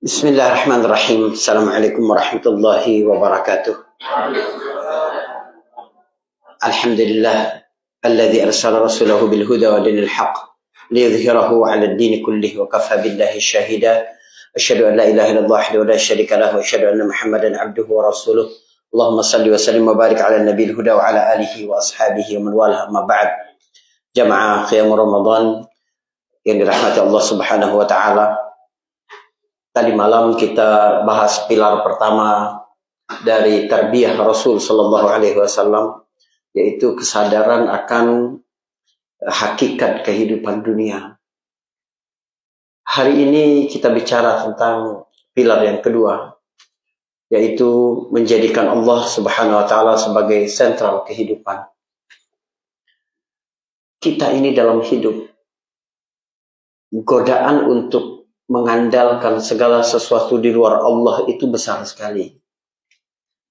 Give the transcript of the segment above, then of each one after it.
Bismillahirrahmanirrahim. Assalamualaikum warahmatullahi wabarakatuh. Alhamdulillah alladzi arsala rasulahu bil huda wa dinil haqq liyudhhirahu 'ala ad-din kullihi wa kafa billahi shahida. Asyhadu an la ilaha illallah wahdahu la syarika lahu wa asyhadu anna Muhammadan 'abduhu wa rasuluh. Allahumma shalli wa sallim wa barik 'ala nabiyil huda wa 'ala alihi wa ashabihi wa man walah, amma ba'd. Jamaah qiyam Ramadan yang dirahmati Allah Subhanahu wa taala. Tadi malam kita bahas pilar pertama dari tarbiyah Rasul Sallallahu Alaihi Wasallam, yaitu kesadaran akan hakikat kehidupan dunia. Hari ini kita bicara tentang pilar yang kedua, yaitu menjadikan Allah Subhanahu Wa Taala sebagai sentral kehidupan. Kita ini dalam hidup, godaan untuk mengandalkan segala sesuatu di luar Allah itu besar sekali.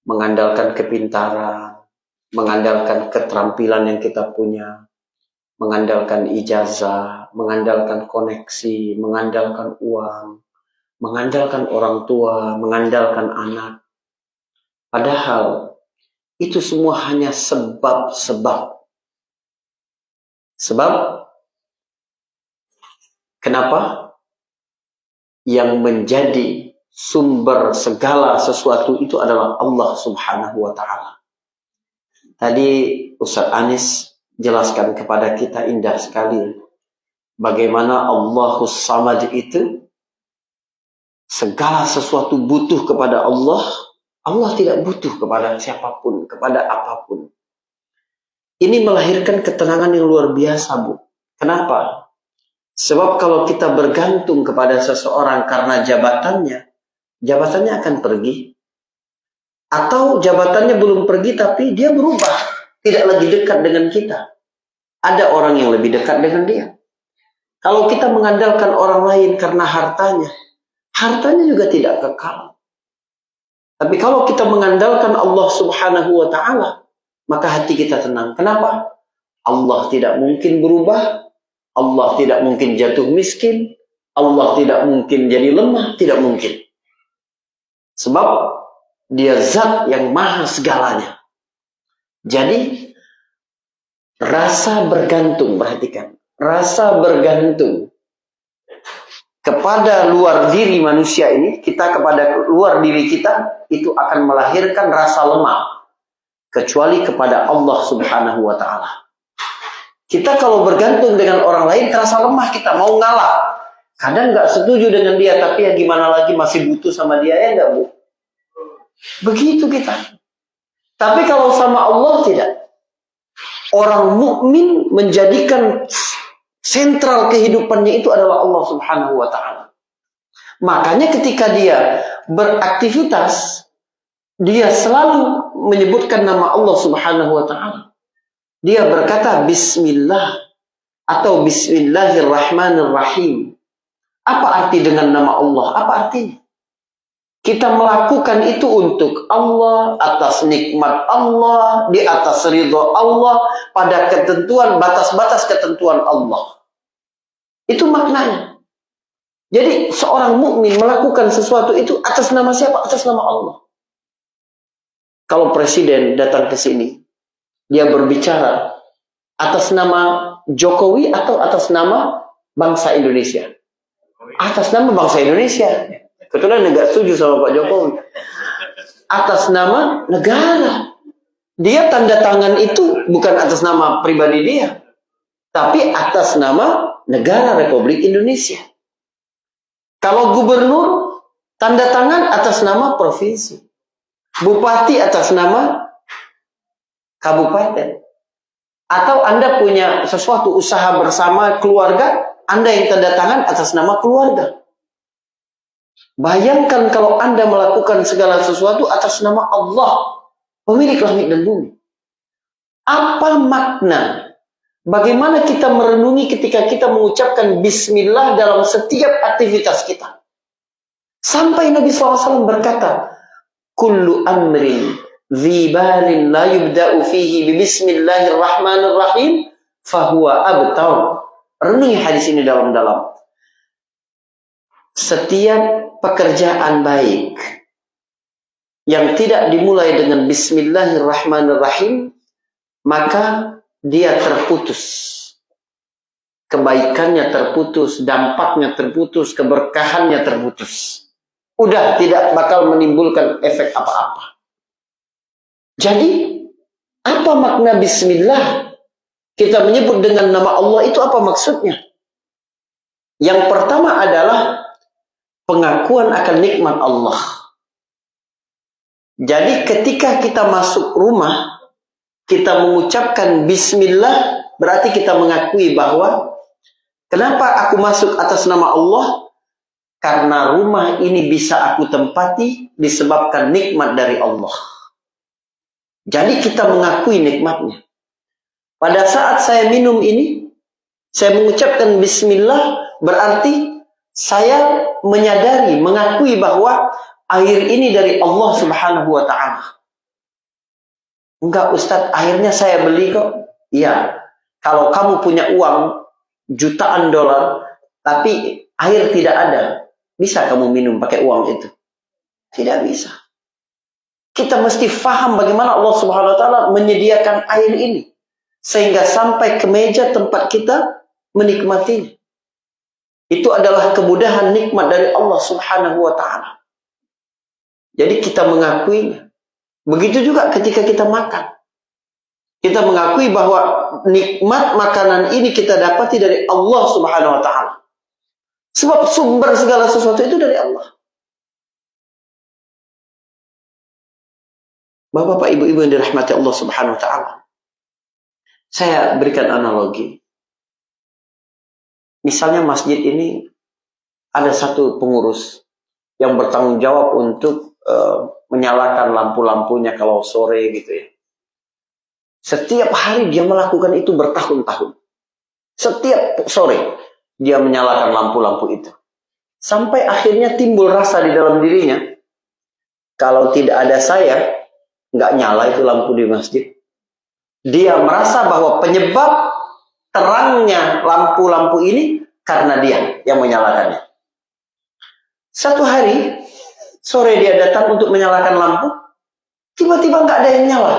Mengandalkan kepintaran, mengandalkan keterampilan yang kita punya, mengandalkan ijazah, mengandalkan koneksi, mengandalkan uang, mengandalkan orang tua, mengandalkan anak. Padahal itu semua hanya sebab-sebab. Sebab kenapa? Yang menjadi sumber segala sesuatu itu adalah Allah Subhanahu wa Ta'ala. Tadi Ustaz Anis jelaskan kepada kita indah sekali bagaimana Allahus Samad itu segala sesuatu butuh kepada Allah. Allah tidak butuh kepada siapapun, kepada apapun. Ini melahirkan ketenangan yang luar biasa, Bu. Kenapa? Sebab kalau kita bergantung kepada seseorang karena jabatannya akan pergi. Atau jabatannya belum pergi tapi dia berubah, tidak lagi dekat dengan kita. Ada orang yang lebih dekat dengan dia. Kalau kita mengandalkan orang lain karena hartanya juga tidak kekal. Tapi kalau kita mengandalkan Allah Subhanahu wa Ta'ala, maka hati kita tenang. Kenapa? Allah tidak mungkin berubah. Allah tidak mungkin jatuh miskin. Allah tidak mungkin jadi lemah. Tidak mungkin. Sebab dia zat yang maha segalanya. Jadi rasa bergantung, perhatikan. Rasa bergantung kepada luar diri manusia ini, kita kepada luar diri kita, itu akan melahirkan rasa lemah. Kecuali kepada Allah Subhanahu wa Ta'ala. Kita kalau bergantung dengan orang lain terasa lemah, kita mau ngalah. Kadang nggak setuju dengan dia, tapi ya gimana lagi, masih butuh sama dia, ya nggak, Bu? Begitu kita. Tapi kalau sama Allah tidak. Orang mukmin menjadikan sentral kehidupannya itu adalah Allah Subhanahu wa Ta'ala. Makanya ketika dia beraktivitas, dia selalu menyebutkan nama Allah Subhanahu wa Ta'ala. Dia berkata Bismillah atau Bismillahirrahmanirrahim. Apa arti dengan nama Allah? Apa artinya? Kita melakukan itu untuk Allah, atas nikmat Allah, di atas ridho Allah, pada ketentuan, batas-batas ketentuan Allah. Itu maknanya. Jadi seorang mukmin melakukan sesuatu itu atas nama siapa? Atas nama Allah. Kalau presiden datang ke sini, dia berbicara atas nama Jokowi atau atas nama bangsa Indonesia? Atas nama bangsa Indonesia. Kebetulan nggak setuju sama Pak Jokowi. Atas nama negara. Dia tanda tangan itu bukan atas nama pribadi dia, tapi atas nama negara Republik Indonesia. Kalau gubernur, tanda tangan atas nama provinsi. Bupati atas nama kabupaten. Atau Anda punya sesuatu usaha bersama keluarga, Anda yang tanda tangan atas nama keluarga. Bayangkan kalau Anda melakukan segala sesuatu atas nama Allah, pemilik langit dan bumi. Apa makna? Bagaimana kita merenungi ketika kita mengucapkan Bismillah dalam setiap aktivitas kita? Sampai Nabi SAW berkata, Kullu amrin Zibalin la yubda'u fihi bismillahirrahmanirrahim fahuwa abtar. Renungi hadis ini dalam-dalam. Setiap pekerjaan baik yang tidak dimulai dengan Bismillahirrahmanirrahim, maka dia terputus. Kebaikannya terputus, dampaknya terputus, keberkahannya terputus. Udah tidak bakal menimbulkan efek apa-apa. Jadi, apa makna Bismillah? Kita menyebut dengan nama Allah itu apa maksudnya? Yang pertama adalah pengakuan akan nikmat Allah. Jadi ketika kita masuk rumah, kita mengucapkan Bismillah, berarti kita mengakui bahwa kenapa aku masuk atas nama Allah? Karena rumah ini bisa aku tempati disebabkan nikmat dari Allah. Jadi kita mengakui nikmatnya. Pada saat saya minum ini, saya mengucapkan Bismillah, berarti saya menyadari, mengakui bahwa air ini dari Allah Subhanahu wa Ta'ala. Enggak Ustadz, airnya saya beli kok. Iya, kalau kamu punya uang jutaan dolar, tapi air tidak ada, bisa kamu minum pakai uang itu? Tidak bisa. Kita mesti faham bagaimana Allah Subhanahu wa Ta'ala menyediakan air ini, sehingga sampai ke meja tempat kita menikmatinya. Itu adalah kemudahan nikmat dari Allah Subhanahu wa Ta'ala. Jadi kita mengakuinya. Begitu juga ketika kita makan. Kita mengakui bahwa nikmat makanan ini kita dapati dari Allah Subhanahu wa Ta'ala. Sebab sumber segala sesuatu itu dari Allah. Bapak-bapak, ibu-ibu yang dirahmati Allah Subhanahu wa Ta'ala. Saya berikan analogi. Misalnya masjid ini ada satu pengurus yang bertanggung jawab untuk menyalakan lampu-lampunya kalau sore gitu ya. Setiap hari dia melakukan itu bertahun-tahun. Setiap sore dia menyalakan lampu-lampu itu. Sampai akhirnya timbul rasa di dalam dirinya, kalau tidak ada saya, nggak nyala itu lampu di masjid. Dia merasa bahwa penyebab terangnya lampu-lampu ini karena dia yang menyalakannya. Satu hari, sore dia datang untuk menyalakan lampu, tiba-tiba nggak ada yang nyala.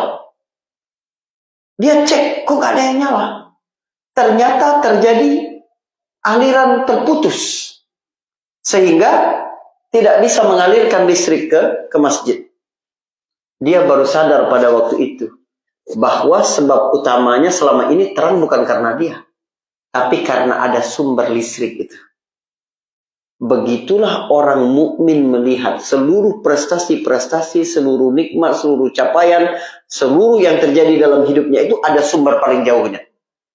Dia cek, kok nggak ada yang nyala? Ternyata terjadi aliran terputus, sehingga tidak bisa mengalirkan listrik ke masjid. Dia baru sadar pada waktu itu bahwa sebab utamanya selama ini terang bukan karena dia, tapi karena ada sumber listrik itu. Begitulah orang mukmin melihat seluruh prestasi-prestasi, seluruh nikmat, seluruh capaian, seluruh yang terjadi dalam hidupnya itu ada sumber paling jauhnya.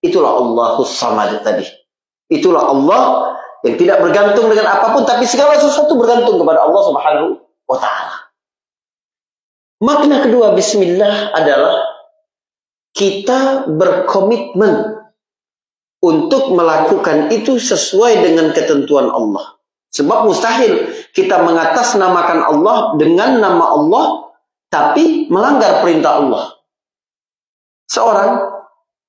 Itulah Allahus Samad tadi. Itulah Allah yang tidak bergantung dengan apapun, tapi segala sesuatu bergantung kepada Allah Subhanahu wa Ta'ala. Makna kedua Bismillah adalah kita berkomitmen untuk melakukan itu sesuai dengan ketentuan Allah. Sebab mustahil kita mengatasnamakan Allah dengan nama Allah, tapi melanggar perintah Allah. Seorang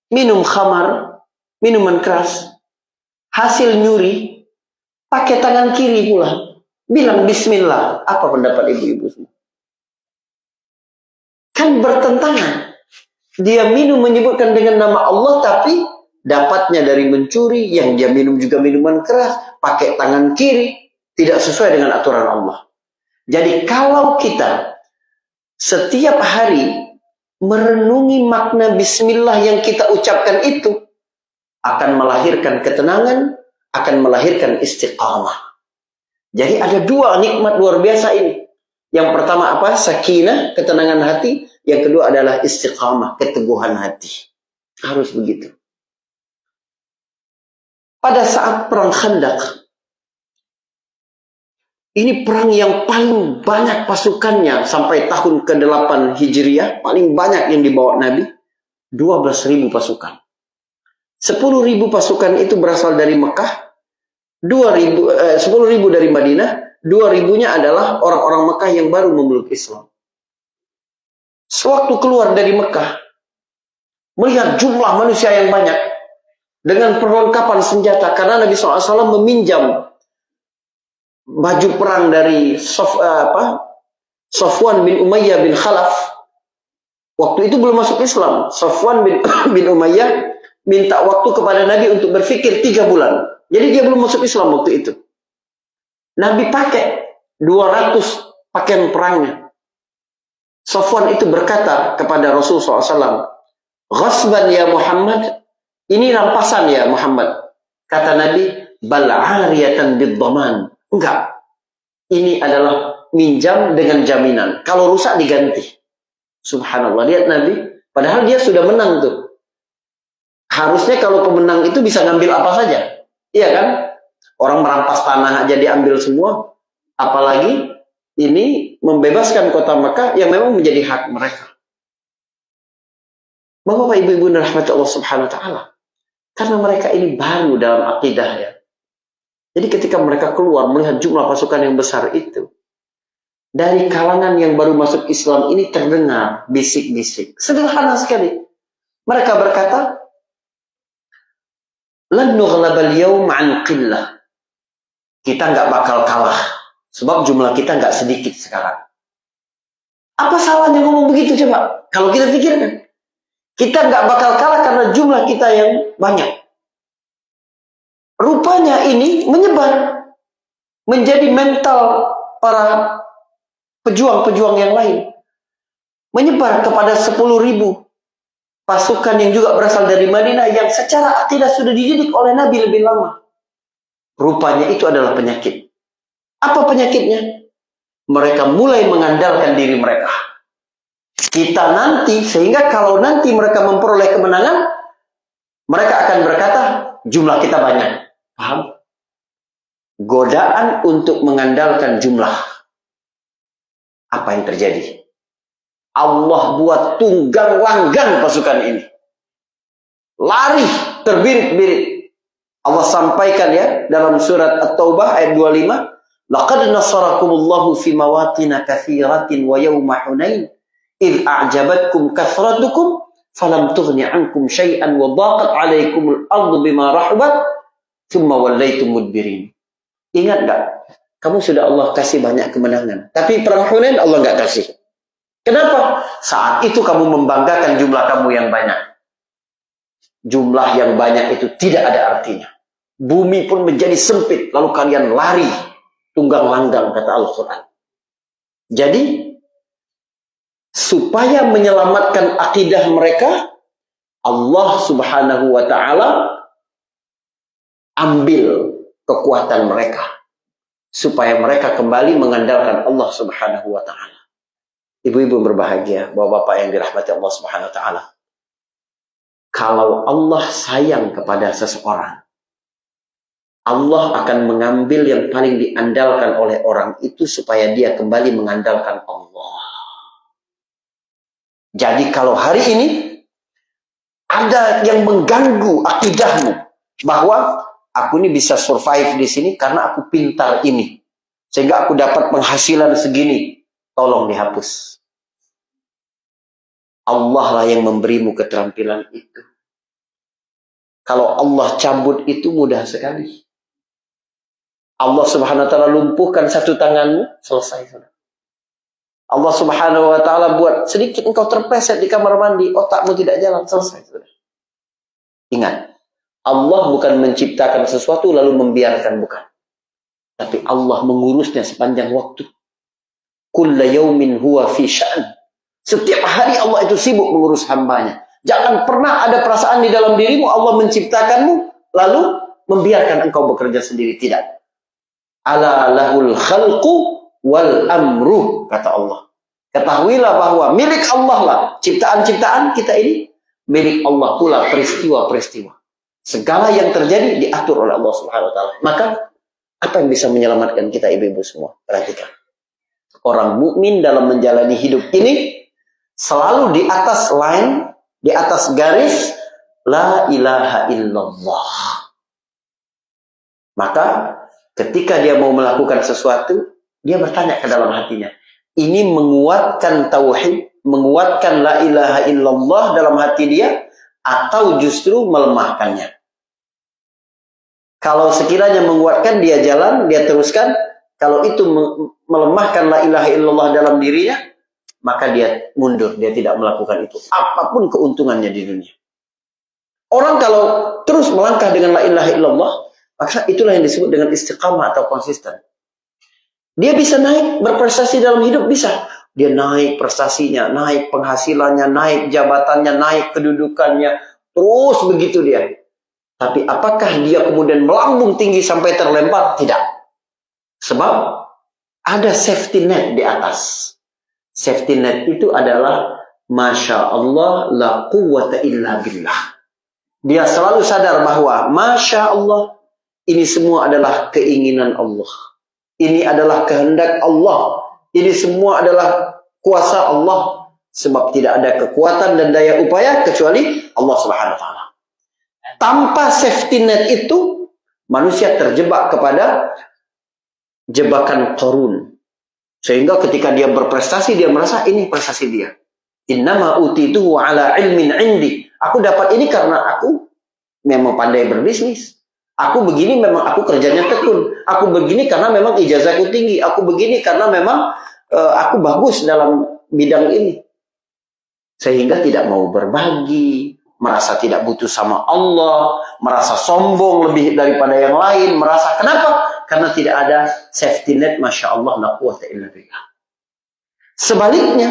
minum khamar, minuman keras, hasil nyuri, pakai tangan kiri pula, bilang Bismillah. Apa pendapat ibu-ibu semua? Kan bertentangan. Dia minum menyebutkan dengan nama Allah, tapi dapatnya dari mencuri, yang dia minum juga minuman keras, pakai tangan kiri, tidak sesuai dengan aturan Allah. Jadi kalau kita setiap hari merenungi makna Bismillah yang kita ucapkan itu, akan melahirkan ketenangan, akan melahirkan istiqamah. Jadi ada dua nikmat luar biasa ini. Yang pertama apa? Sakinah, ketenangan hati. Yang kedua adalah istiqamah, keteguhan hati. Harus begitu. Pada saat perang Khandaq, ini perang yang paling banyak pasukannya sampai tahun ke-8 Hijriah, paling banyak yang dibawa Nabi, 12.000 pasukan. 10.000 pasukan itu berasal dari Mekah, 10.000 dari Madinah, 2.000-nya adalah orang-orang Mekah yang baru memeluk Islam. Sewaktu keluar dari Mekah, melihat jumlah manusia yang banyak dengan perlengkapan senjata, karena Nabi SAW meminjam baju perang dari Safwan bin Umayyah bin Khalaf. Waktu itu belum masuk Islam. Safwan bin Umayyah minta waktu kepada Nabi untuk berpikir 3 bulan. Jadi dia belum masuk Islam waktu itu. Nabi pakai 200 pakaian perangnya. Safwan itu berkata kepada Rasul SAW, "Ghasban ya Muhammad, ini rampasan ya Muhammad." Kata Nabi, "Bal 'ariyatan bid-dhaman." Enggak. Ini adalah minjam dengan jaminan. Kalau rusak diganti. Subhanallah, lihat Nabi. Padahal dia sudah menang tuh. Harusnya kalau pemenang itu bisa ngambil apa saja. Iya kan? Orang merampas tanah aja diambil semua. Apalagi ini membebaskan kota Mekah yang memang menjadi hak mereka. Bapak ibu-ibu rahmat Allah subhanahu wa ta'ala. Karena mereka ini baru dalam akidah ya. Jadi ketika mereka keluar melihat jumlah pasukan yang besar itu, dari kalangan yang baru masuk Islam ini terdengar bisik-bisik. Sederhana sekali. Mereka berkata, "Lan nughlabal yawm an qillah." Kita nggak bakal kalah. Sebab jumlah kita nggak sedikit sekarang. Apa salahnya ngomong begitu coba? Kalau kita pikirkan. Kita nggak bakal kalah karena jumlah kita yang banyak. Rupanya ini menyebar. Menjadi mental para pejuang-pejuang yang lain. Menyebar kepada 10.000 pasukan yang juga berasal dari Madinah yang secara akidah sudah dididik oleh Nabi lebih lama. Rupanya itu adalah penyakit. Apa penyakitnya? Mereka mulai mengandalkan diri mereka. Kita nanti, sehingga kalau nanti mereka memperoleh kemenangan, mereka akan berkata, jumlah kita banyak. Paham? Godaan untuk mengandalkan jumlah. Apa yang terjadi? Allah buat tunggang langgang pasukan ini. Lari, terbirit-birit. Allah sampaikan ya dalam surat At-Taubah ayat 25, "Laqad nasarakumullahu fi mawatina katsiratin wa yawma Hunain id a'jabatkum kathratukum falam tughni 'ankum syai'an wa dhaqat 'alaikumul ardu bima rahabat thumma wallaytum mudbirin." Ingat enggak? Kamu sudah Allah kasih banyak kemenangan, tapi perang Hunain Allah enggak kasih. Kenapa? Saat itu kamu membanggakan jumlah kamu yang banyak. Jumlah yang banyak itu tidak ada artinya. Bumi pun menjadi sempit, lalu kalian lari tunggang langgang, kata Al-Quran. Jadi, supaya menyelamatkan akidah mereka, Allah subhanahu wa ta'ala ambil kekuatan mereka. Supaya mereka kembali mengandalkan Allah subhanahu wa ta'ala. Ibu-ibu berbahagia, bapak-bapak yang dirahmati Allah subhanahu wa ta'ala. Kalau Allah sayang kepada seseorang, Allah akan mengambil yang paling diandalkan oleh orang itu supaya dia kembali mengandalkan Allah. Jadi kalau hari ini ada yang mengganggu akidahmu bahwa aku ini bisa survive di sini karena aku pintar ini, sehingga aku dapat penghasilan segini, tolong dihapus. Allah lah yang memberimu keterampilan itu. Kalau Allah cabut itu mudah sekali. Allah subhanahu wa ta'ala lumpuhkan satu tanganmu, selesai. Allah subhanahu wa ta'ala buat sedikit engkau terpleset di kamar mandi, otakmu tidak jalan, selesai. Ingat, Allah bukan menciptakan sesuatu lalu membiarkan, bukan. Tapi Allah mengurusnya sepanjang waktu. Kulla yaumin huwa fi sya'an. Setiap hari Allah itu sibuk mengurus hambanya. Jangan pernah ada perasaan di dalam dirimu Allah menciptakanmu lalu membiarkan engkau bekerja sendiri. Tidak. Ala lahul khalqu wal amru, kata Allah. Ketahuilah bahwa milik Allah lah ciptaan-ciptaan kita ini, milik Allah pula peristiwa-peristiwa. Segala yang terjadi diatur oleh Allah Subhanahu wa taala. Maka apa yang bisa menyelamatkan kita ibu-ibu semua? Perhatikan. Orang mukmin dalam menjalani hidup ini selalu di atas line, di atas garis la ilaha illallah. Maka ketika dia mau melakukan sesuatu, dia bertanya ke dalam hatinya. Ini menguatkan tauhid, menguatkan la ilaha illallah dalam hati dia, atau justru melemahkannya. Kalau sekiranya menguatkan, dia jalan, dia teruskan. kalau itu melemahkan la ilaha illallah dalam dirinya, maka dia mundur, dia tidak melakukan itu. Apapun keuntungannya di dunia. Orang kalau terus melangkah dengan la ilaha illallah, maka itulah yang disebut dengan istiqamah atau konsisten. Dia bisa naik berprestasi dalam hidup, bisa. Dia naik prestasinya, naik penghasilannya, naik jabatannya, naik kedudukannya. Terus begitu dia. Tapi apakah dia kemudian melambung tinggi sampai terlempar? Tidak. Sebab ada safety net di atas. Safety net itu adalah Masya Allah la quwwata illa billah. Dia selalu sadar bahwa Masya Allah ini semua adalah keinginan Allah. Ini adalah kehendak Allah. Ini semua adalah kuasa Allah. Sebab tidak ada kekuatan dan daya upaya kecuali Allah Subhanahu wa Ta'ala. Tanpa safety net itu, manusia terjebak kepada jebakan Qarun. Sehingga ketika dia berprestasi, dia merasa ini prestasi dia. Innama utituhu ala ilmin indi. Aku dapat ini karena aku memang pandai berbisnis. Aku begini memang aku kerjanya tekun. Aku begini karena memang ijazahku tinggi. Aku begini karena memang aku bagus dalam bidang ini. Sehingga tidak mau berbagi, merasa tidak butuh sama Allah, merasa sombong lebih daripada yang lain, merasa kenapa? Karena tidak ada safety net, Masya Allah, la quwwata illa billah. Sebaliknya,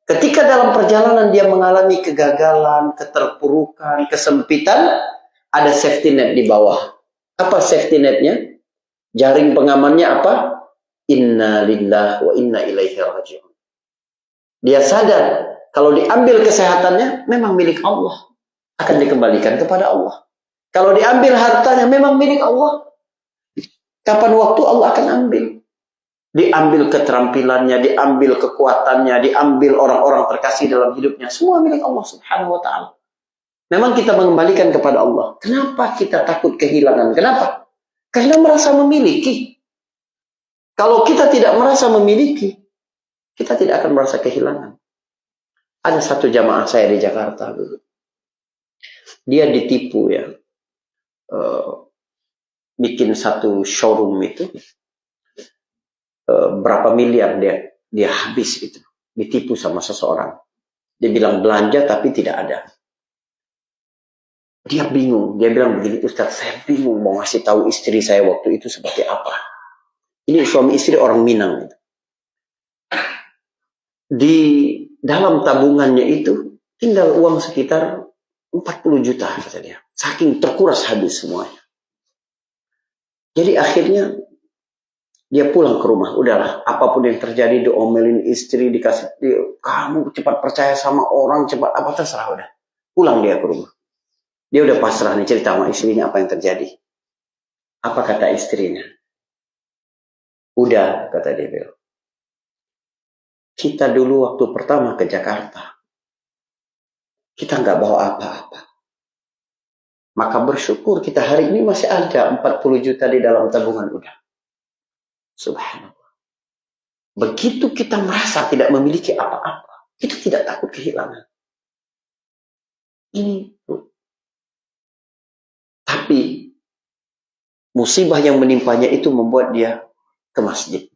ketika dalam perjalanan dia mengalami kegagalan, keterpurukan, kesempitan, ada safety net di bawah. Apa safety netnya? Jaring pengamannya apa? Inna lillahi wa inna ilaihi raji'un. Dia sadar, kalau diambil kesehatannya, memang milik Allah. Akan dikembalikan kepada Allah. Kalau diambil hartanya, memang milik Allah. Kapan waktu Allah akan ambil. Diambil keterampilannya, diambil kekuatannya, diambil orang-orang terkasih dalam hidupnya. Semua milik Allah Subhanahu wa Ta'ala. Memang kita mengembalikan kepada Allah. Kenapa kita takut kehilangan? Kenapa? Karena merasa memiliki. Kalau kita tidak merasa memiliki, kita tidak akan merasa kehilangan. Ada satu jamaah saya di Jakarta dulu. Dia ditipu ya. Bikin satu showroom itu. Berapa miliar dia habis itu. Ditipu sama seseorang. Dia bilang belanja tapi tidak ada. Dia bingung. Dia bilang begini, Ustaz, saya bingung mau ngasih tahu istri saya waktu itu seperti apa. Ini suami istri orang Minang. Di dalam tabungannya itu tinggal uang sekitar 40 juta kata dia. Saking terkuras habis semuanya. Jadi akhirnya dia pulang ke rumah. Udahlah, apapun yang terjadi diomelin istri, dikasih kamu cepat percaya sama orang, cepat apa terserah udah. Pulang dia ke rumah. Dia udah pasrah nih cerita sama istrinya apa yang terjadi. Apa kata istrinya? Udah, kata dia bilang. Kita dulu waktu pertama ke Jakarta, kita nggak bawa apa-apa. Maka bersyukur kita hari ini masih ada 40 juta di dalam tabungan udah. Subhanallah. Begitu kita merasa tidak memiliki apa-apa, kita tidak takut kehilangan. Ini. Tapi musibah yang menimpanya itu membuat dia ke masjid.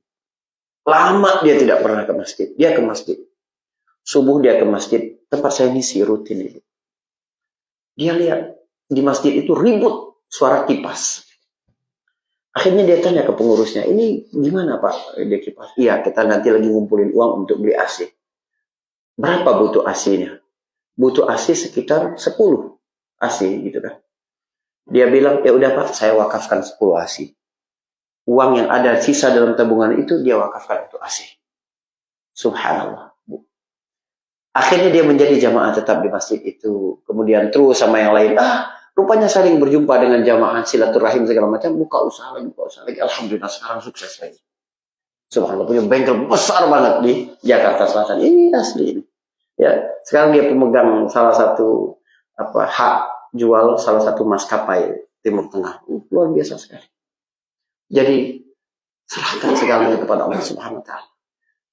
Lama dia tidak pernah ke masjid. Dia ke masjid. Subuh dia ke masjid. Tempat saya ngisi rutin itu. Dia lihat di masjid itu ribut suara kipas. Akhirnya dia tanya ke pengurusnya, ini gimana Pak? Dia kipas. Iya, kita nanti lagi ngumpulin uang untuk beli AC. Berapa butuh AC-nya? Butuh AC sekitar 10 AC gitu kan. Dia bilang, ya udah Pak, saya wakafkan 10 AC. Uang yang ada sisa dalam tabungan itu dia wakafkan untuk AC. Subhanallah. Akhirnya dia menjadi jamaah tetap di masjid itu. Kemudian terus sama yang lain. Rupanya saling berjumpa dengan jamaah silaturahim segala macam. Buka usaha lagi. Alhamdulillah sekarang sukses lagi. Subhanallah, punya bengkel besar banget di Jakarta Selatan. Ini asli. Ya, sekarang dia pemegang salah satu hak jual salah satu maskapai Timur Tengah. Luar biasa sekali. Jadi serahkan segalanya kepada Allah Subhanahu wa Ta'ala.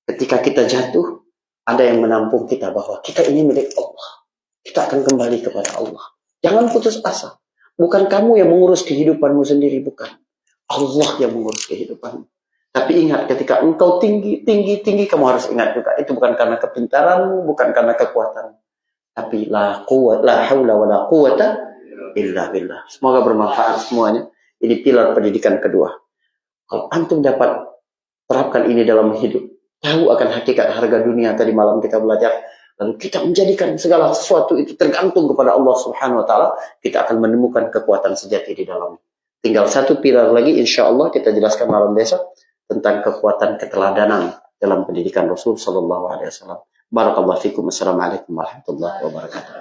Ketika kita jatuh, ada yang menampung kita bahwa kita ini milik Allah. Kita akan kembali kepada Allah. Jangan putus asa. Bukan kamu yang mengurus kehidupanmu sendiri, bukan. Allah yang mengurus kehidupanmu. Tapi ingat, ketika engkau tinggi, kamu harus ingat juga. Itu bukan karena kepintaranmu, bukan karena kekuatanmu. Tapi la haula wa la quwata illa billah. Semoga bermanfaat semuanya. Ini pilar pendidikan kedua. Kalau antum dapat terapkan ini dalam hidup, tahu akan hakikat harga dunia, tadi malam kita belajar, lalu kita menjadikan segala sesuatu itu tergantung kepada Allah Subhanahu wa taala, kita akan menemukan kekuatan sejati di dalamnya. Tinggal satu pilar lagi, insya Allah kita jelaskan malam besok, tentang kekuatan keteladanan dalam pendidikan Rasul sallallahu alaihi wasallam. Barakallahu fikum. Assalamualaikum warahmatullahi wabarakatuh.